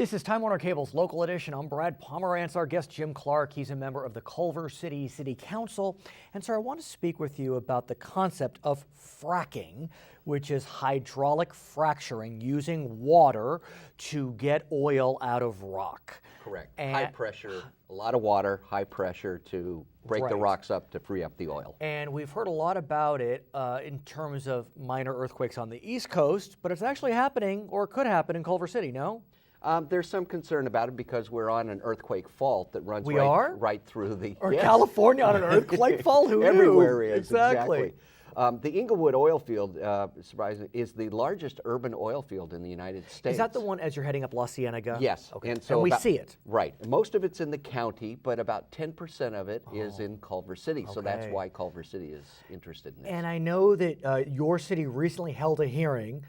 This is Time Warner Cable's Local Edition. I'm Brad Pomerance. Our guest, Jim Clarke. He's a member of the Culver City Council. And sir, I want to speak with you about the concept of fracking, which is hydraulic fracturing using water to get oil out of rock. Correct. High pressure, a lot of water, high pressure to break the rocks up to free up the oil. And we've heard a lot about it in terms of minor earthquakes on the East Coast, but it's actually happening, or could happen, in Culver City, no? There's some concern about it because we're on an earthkeak fault that runs right through the... Or California on an earthquake fault? Who knew? Everywhere is, exactly. The Inglewood oil field, surprisingly, is the largest urban oil field in the United States. Is that the one as you're heading up La Cienega? Yes. Okay. And we see it. Right. Most of it's in the county, but about 10% of it is in Culver City. Okay. So that's why Culver City is interested in this. And I know that your city recently held a hearing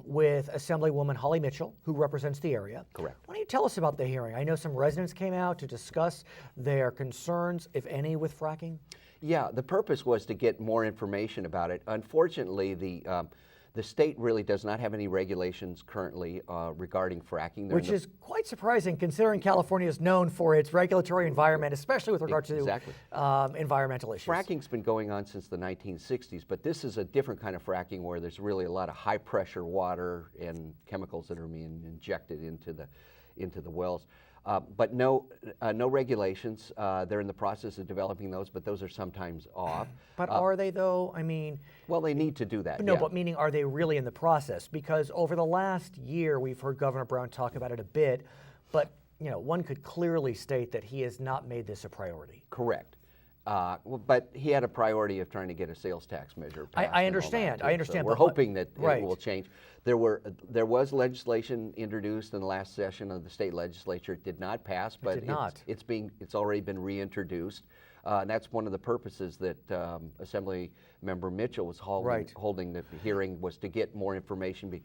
with Assemblywoman Holly Mitchell, who represents the area. Correct. Why don't you tell us about the hearing? I know some residents came out to discuss their concerns, if any, with fracking. Yeah, the purpose was to get more information about it. Unfortunately, the state really does not have any regulations currently regarding fracking. Which is quite surprising, considering California is known for its regulatory environment, especially with regard to environmental issues. Fracking's been going on since the 1960s, but this is a different kind of fracking where there's really a lot of high pressure water and chemicals that are being injected into the wells. But no regulations. They're in the process of developing those, but those are sometimes off. But are they, though? I mean... Well, they need to do that. No, but meaning, are they really in the process? Because over the last year, we've heard Governor Brown talk about it a bit, but one could clearly state that he has not made this a priority. Correct. But he had a priority of trying to get a sales tax measure passed. I understand. So we're hoping that it will change. There was legislation introduced in the last session of the state legislature. It did not pass, but it's already been reintroduced. And that's one of the purposes that Assembly Member Mitchell was holding the hearing, was to get more information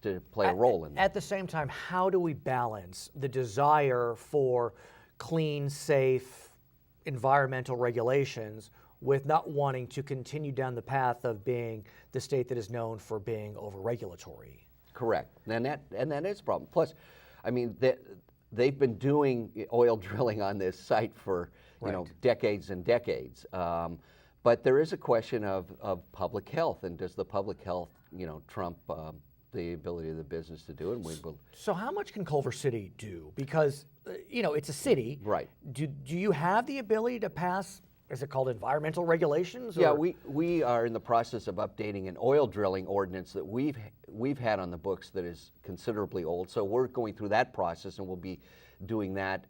to play a role in that. At the same time, how do we balance the desire for clean, safe, environmental regulations with not wanting to continue down the path of being the state that is known for being over-regulatory? Correct, and that is a problem. Plus, I mean, they've been doing oil drilling on this site for decades and decades. But there is a question of public health, and does the public health trump the ability of the business to do it? So how much can Culver City do? Because it's a city. Right. Do you have the ability to pass, is it called environmental regulations? Yeah, we are in the process of updating an oil drilling ordinance that we've had on the books that is considerably old. So we're going through that process, and we'll be doing that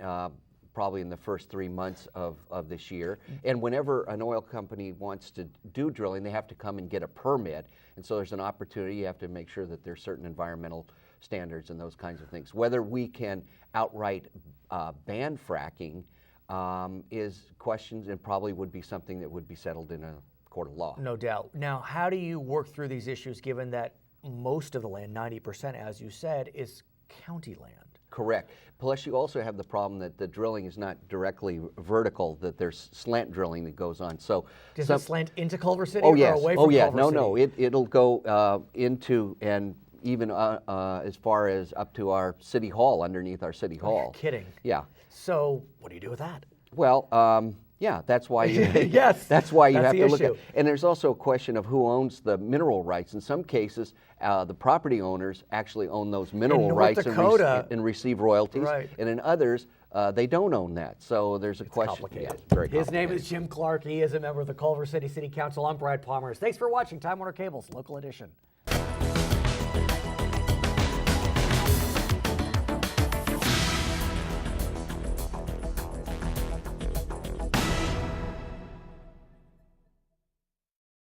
probably in the first 3 months of this year. And whenever an oil company wants to do drilling, they have to come and get a permit. And so there's an opportunity. You have to make sure that there's certain environmental standards and those kinds of things. Whether we can outright ban fracking is questions, and probably would be something that would be settled in a court of law. No doubt. Now, how do you work through these issues given that most of the land, 90%, as you said, is county land? Correct. Plus, you also have the problem that the drilling is not directly vertical, that there's slant drilling that goes on. So does it slant into Culver City or away from Culver City? No. It'll go into and even as far as up to our city hall, underneath our city hall. You're kidding. Yeah. So what do you do with that? Well, yeah, that's why you that's why you have to look at. And there's also a question of who owns the mineral rights. In some cases, the property owners actually own those mineral rights and receive royalties. Right. And in others, they don't own that. So there's a question. Complicated. Yeah, very His complicated. name is Jim Clarke. He is a member of the Culver City Council. I'm Brad Pomerance. Thanks for watching Time Warner Cable's Local Edition.